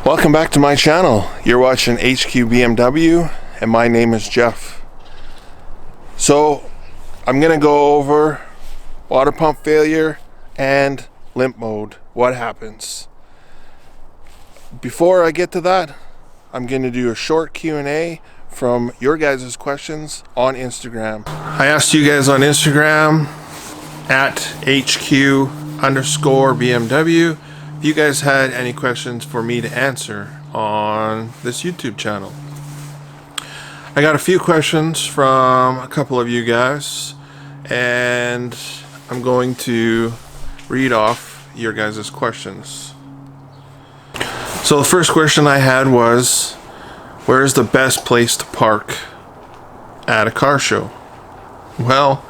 Welcome back to my channel. You're watching HQ BMW and my name is Jeff. So I'm gonna go over water pump failure and limp mode. What happens? Before I get to that, I'm gonna do a short Q&A from your guys' questions on Instagram. I asked you guys on Instagram at HQ_BMW if you guys had any questions for me to answer on this YouTube channel. I got a few questions from a couple of you guys, and I'm going to read off your guys' questions. So the first question I had was, where's the best place to park at a car show? Well,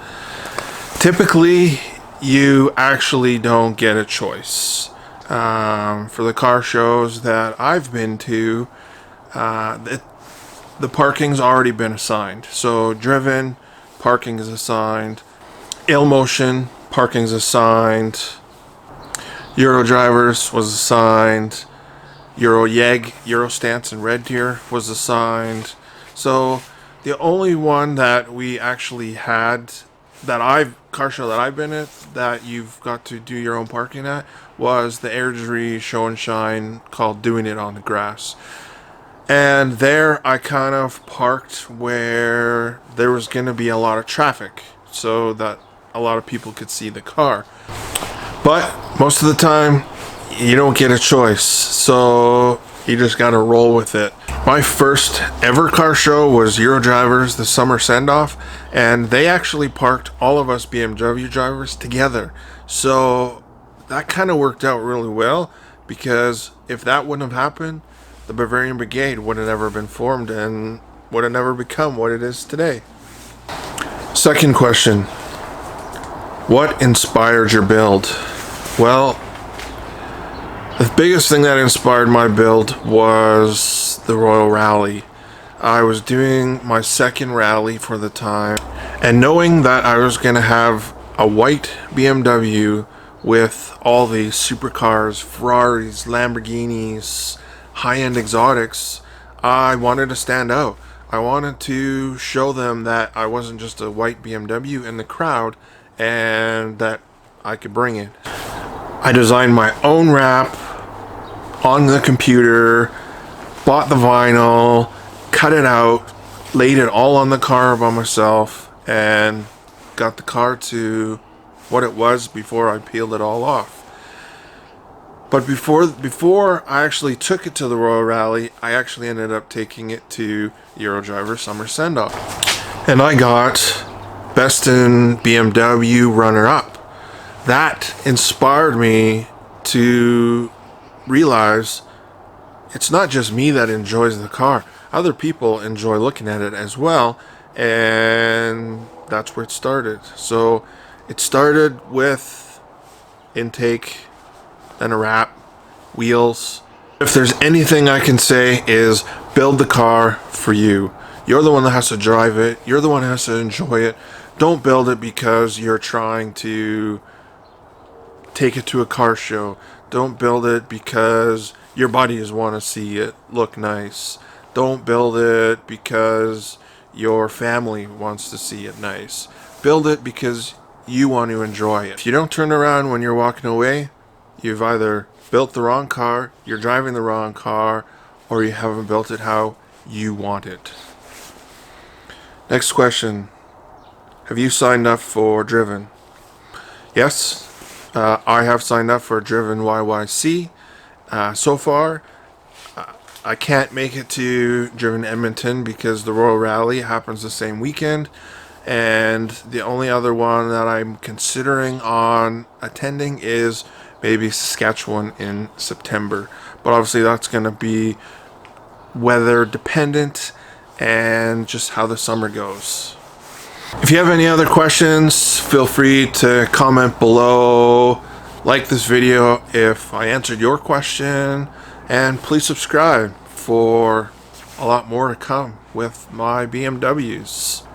typically you actually don't get a choice. For the car shows that I've been to, the parking's already been assigned. So Driven, parking is assigned. Motion, parking's assigned. Euro Drivers was assigned. Euro Stance and Red Deer was assigned. So the only one that we actually had car show that I've been at that you've got to do your own parking at was the Airdrie Show and Shine, called Doing It on the Grass. And there I kind of parked where there was going to be a lot of traffic so that a lot of people could see the car. But most of the time you don't get a choice, so you just got to roll with it. My first ever car show was Euro Drivers, the summer send-off, and they actually parked all of us BMW drivers together. So that kind of worked out really well, because if that wouldn't have happened, the Bavarian Brigade would have never been formed and would have never become what it is today. Second question, what inspired your build? Well, the biggest thing that inspired my build was the Royal Rally. I was doing my second rally for the time, and knowing that I was going to have a white BMW with all these supercars, Ferraris, Lamborghinis, high-end exotics, I wanted to stand out. I wanted to show them that I wasn't just a white BMW in the crowd and that I could bring it. I designed my own wrap on the computer, bought the vinyl, cut it out, laid it all on the car by myself, and got the car to what it was before I peeled it all off. But before I actually took it to the Royal Rally, I actually ended up taking it to Euro Driver Summer Send-Off. And I got Best in BMW runner-up. That inspired me to realize it's not just me that enjoys the car. Other people enjoy looking at it as well, and that's where it started. So it started with intake, then a wrap, wheels. If there's anything I can say is build the car for you. You're the one that has to drive it. You're the one that has to enjoy it. Don't build it because you're trying to take it to a car show. Don't build it because your buddies want to see it look nice. Don't build it because your family wants to see it nice. Build it because you want to enjoy it. If you don't turn around when you're walking away, you've either built the wrong car, you're driving the wrong car, or you haven't built it how you want it. Next question. Have you signed up for Driven? Yes. I have signed up for Driven YYC. So far, I can't make it to Driven Edmonton because the Royal Rally happens the same weekend, and the only other one that I'm considering on attending is maybe Saskatchewan in September. But obviously that's going to be weather dependent and just how the summer goes. If you have any other questions, feel free to comment below, like this video if I answered your question, and please subscribe for a lot more to come with my BMWs.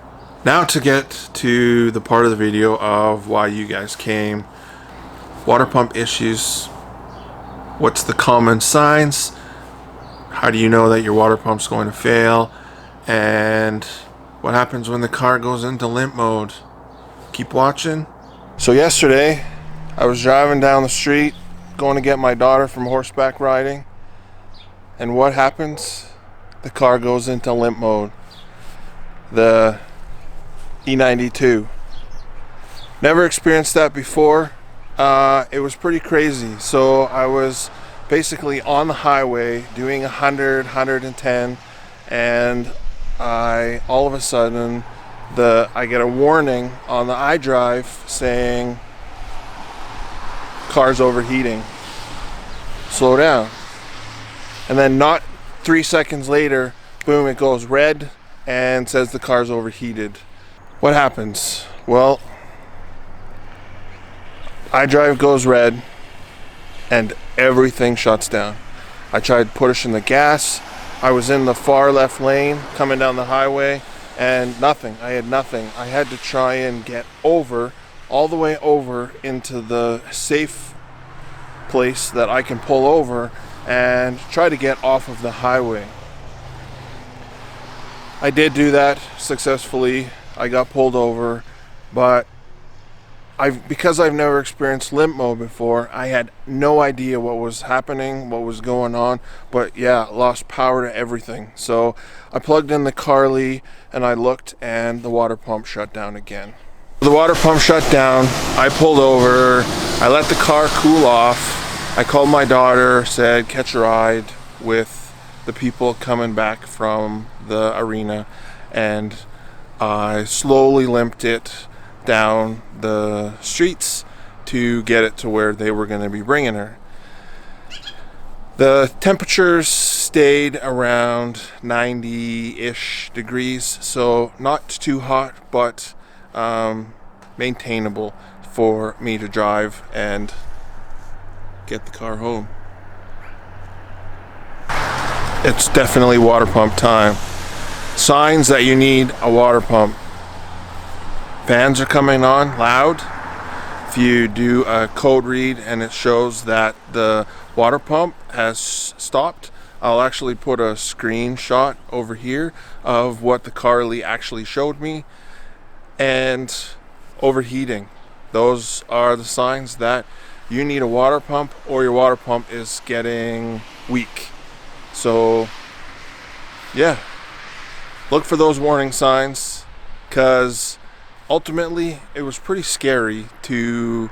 Now to get to the part of the video of why you guys came. Water pump issues. What's the common signs? How do you know that your water pump's going to fail? And what happens when the car goes into limp mode? Keep watching. So yesterday, I was driving down the street, going to get my daughter from horseback riding. And what happens? The car goes into limp mode. The E92. Never experienced that before. It was pretty crazy. So I was basically on the highway doing 100, 110, and all of a sudden I get a warning on the iDrive saying car's overheating. Slow down. And then not 3 seconds later, boom, it goes red and says the car's overheated. What happens? Well, iDrive goes red and everything shuts down. I tried pushing the gas. I was in the far left lane coming down the highway and nothing. I had nothing. I had to try and get over, all the way over into the safe place that I can pull over and try to get off of the highway. I did do that successfully. I got pulled over, but because I've never experienced limp mode before, I had no idea what was happening, what was going on. But yeah, lost power to everything. So I plugged in the Carly and I looked and the water pump shut down again. The water pump shut down. I pulled over. I let the car cool off. I called my daughter, said catch a ride with the people coming back from the arena, and I slowly limped it down the streets to get it to where they were going to be bringing her. The temperatures stayed around 90-ish degrees, so not too hot, but maintainable for me to drive and get the car home. It's definitely water pump time. Signs that you need a water pump. Fans are coming on loud. If you do a code read and it shows that the water pump has stopped, I'll actually put a screenshot over here of what the Carly actually showed me. And overheating. Those are the signs that you need a water pump or your water pump is getting weak. So yeah, look for those warning signs, because ultimately it was pretty scary to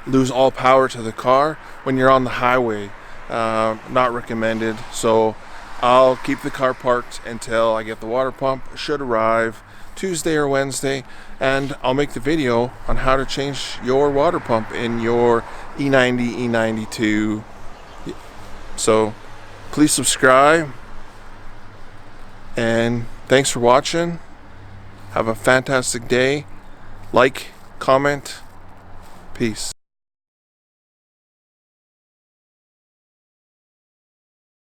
lose all power to the car when you're on the highway. Not recommended. So I'll keep the car parked until I get the water pump. It should arrive Tuesday or Wednesday, and I'll make the video on how to change your water pump in your E90, E92. So please subscribe, and thanks for watching. Have a fantastic day. Like, comment, peace.